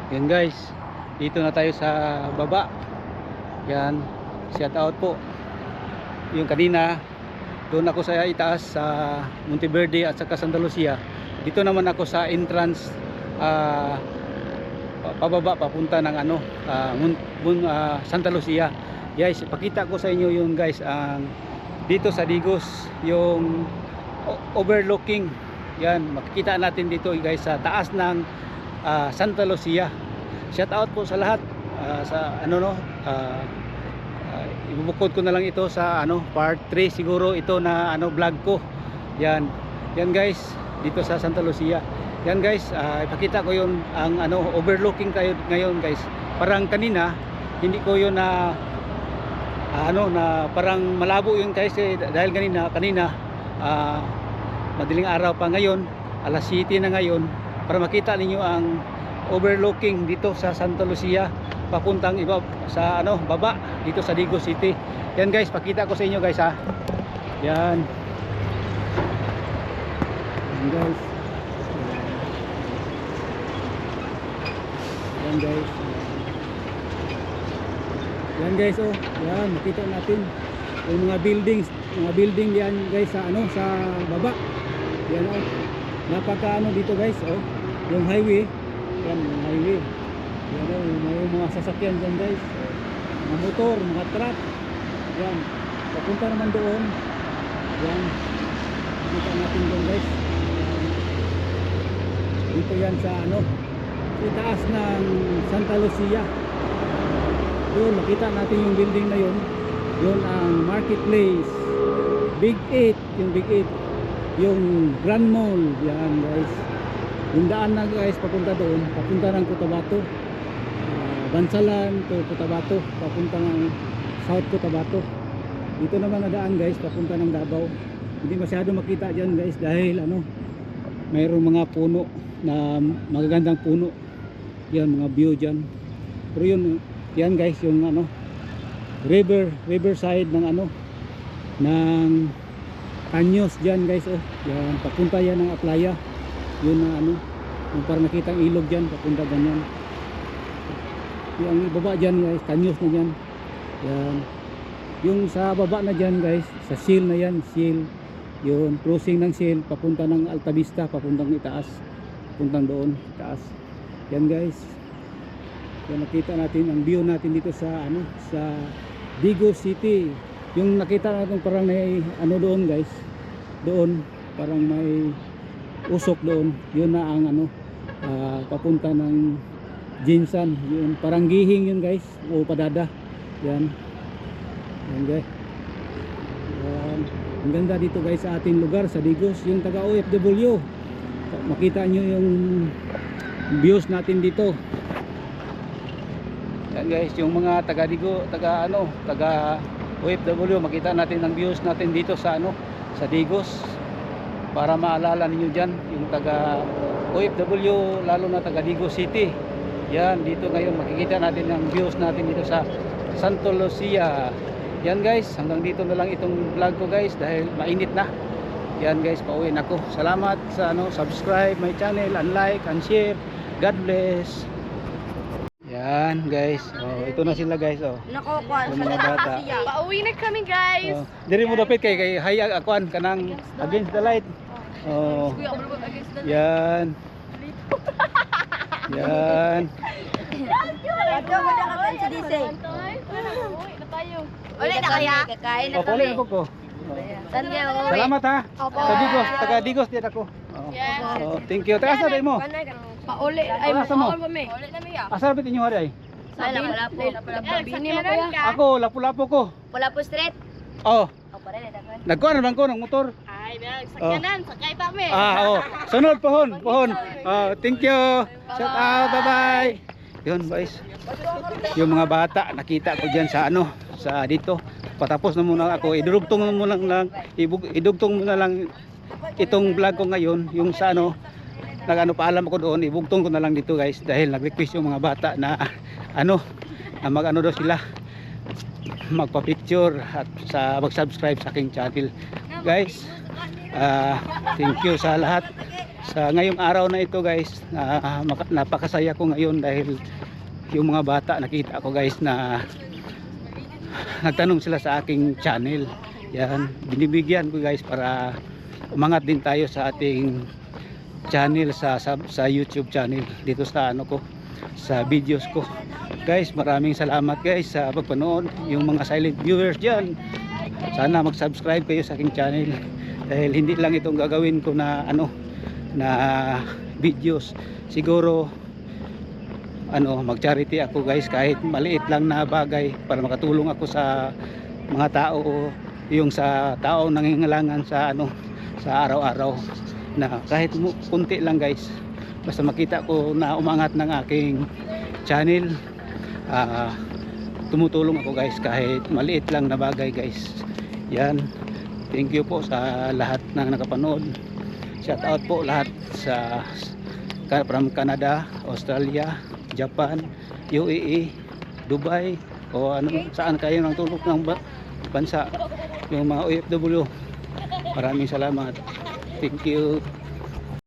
Yan guys, dito na tayo sa baba. Yan, shout out po. Yung kanina, doon ako sa itaas sa Monteverde at saka Santa Lucia. Dito naman ako sa entrance pababa papunta ng Santa Lucia. Guys, pakita ko sa inyo yung guys ang dito sa Digos, yung overlooking. Yan, makikita natin dito guys sa taas ng Santa Lucia. Shout out po sa lahat sa ibubukod ko na lang ito sa part 3 siguro ito na vlog ko. Yan guys, dito sa Santa Lucia. Yan guys, ipakita ko yung ang overlooking kayo ngayon guys. Parang kanina hindi ko yun na parang malabo yun guys dahil kanina madaling araw pa, ngayon alas 7 na ngayon, para makita ninyo ang overlooking dito sa Santa Lucia papuntang iba sa baba dito sa Digos City. Yan guys, pakita ko sa inyo guys ha. Yan guys. Yan guys, oh. Yan, makita natin yung mga building yan guys sa sa baba. Yan oh. Napaka dito guys, oh. Yung highway. Yan, yung highway. Yan oh, may mga sasakyan dyan guys. Mga motor, mga truck. Yan. Papunta naman doon. Yan. Makita natin doon guys. Dito yan sa itaas ng Santa Lucia. Doon makita natin yung building na yun. Yun ang marketplace, Big 8, yung Big 8, yung Grand Mall. Yan guys, yung daan na guys papunta doon, papunta ng Cotabato, Bansalan to Cotabato, papunta ng South Cotabato. Dito naman na daan guys papunta ng Davao. Hindi masyado makita dyan guys dahil mayroong mga puno na magagandang puno. Yan, mga view dyan. Pero yun, yan guys, yung riverside ng ng Tanyos dyan guys, oh. Yan, papunta yan ng Aplaya. Yun na yung parang nakita ang ilog dyan, papunta ganyan. Yung baba dyan guys, Tanyos na dyan. Yan, yung sa baba na dyan guys, sa Seal na yan, Seal. Yun, crossing ng Seal, papunta ng Altavista, papuntang itaas, papuntang doon, itaas. Yan guys. Yan, nakita natin ang view natin dito sa sa Digos City. Yung nakita natin parang may doon guys. Doon parang may usok doon. Yun na ang papunta ng Jinsan. Yun parang gihing yun guys o padada. Yan. Yan guys. Yan. Ang ganda dito guys sa ating lugar sa Digos, yung taga OFW. Makita nyo yung views natin dito. Yan guys, yung mga taga OFW, makita natin ang views natin dito sa sa Digos, para maalala ninyo diyan yung taga OFW, lalo na taga Digos City. Yan, dito ngayon makikita natin ang views natin dito sa Santa Lucia. Yan guys, hanggang dito na lang itong vlog ko guys dahil mainit na. Yan guys, pauwi na ako. Salamat sa subscribe my channel and like and share. God bless. Yan guys, ito na sila guys, yung mga bata. Pauwi na kami guys. Diri mo dapat kay hayag akuan kanang against the light. Yan. Yan. Ulit na kaya? Kakain na kami. Ko. Salamat ha. Sa Digos, taga Digos din ako. Thank you. Taga sa mo? Pauli ay pauli kami. Asa ba tinyo hari ay? Sa Lapu-Lapu. Bini mo kuya. Ako Lapu-Lapu ko. Lapu Street. Nagkuan naman ko ng motor. Ay, sakyanan, sakay pa mi. Sunod pohon. Thank you. Shout out, bye-bye. Yun guys. Yung mga bata nakita ko diyan sa sa dito. Patapos na muna ako. Idugtong mo na lang itong vlog ko ngayon, yung sa paalam ako doon, ibugtong ko na lang dito guys dahil nag-request yung mga bata na na daw sila magpa-picture at mag-subscribe sa aking channel guys. Thank you sa lahat. Sa ngayong araw na ito guys, napakasaya ko ngayon dahil yung mga bata nakita ko guys na nagtanong sila sa aking channel. Yan, binibigyan ko guys para umangat din tayo sa ating channel sa YouTube channel dito sa ano ko, sa videos ko. Guys, maraming salamat guys sa pagpanood. Yung mga silent viewers diyan, sana mag-subscribe kayo sa aking channel dahil hindi lang itong gagawin ko na ano na videos. Siguro mag-charity ako guys, kahit maliit lang na bagay para makatulong ako sa mga tao, yung sa tao nangangailangan sa sa araw-araw, na kahit kunti lang guys, basta makita ko na umangat ng aking channel, tumutulong ako guys kahit maliit lang na bagay guys. Yan, thank you po sa lahat na nakapanood. Shout out po lahat from Canada, Australia, Japan, UAE, Dubai, o saan kayo nang tulog ng bansa, yung mga OFW. Maraming salamat. Thank you.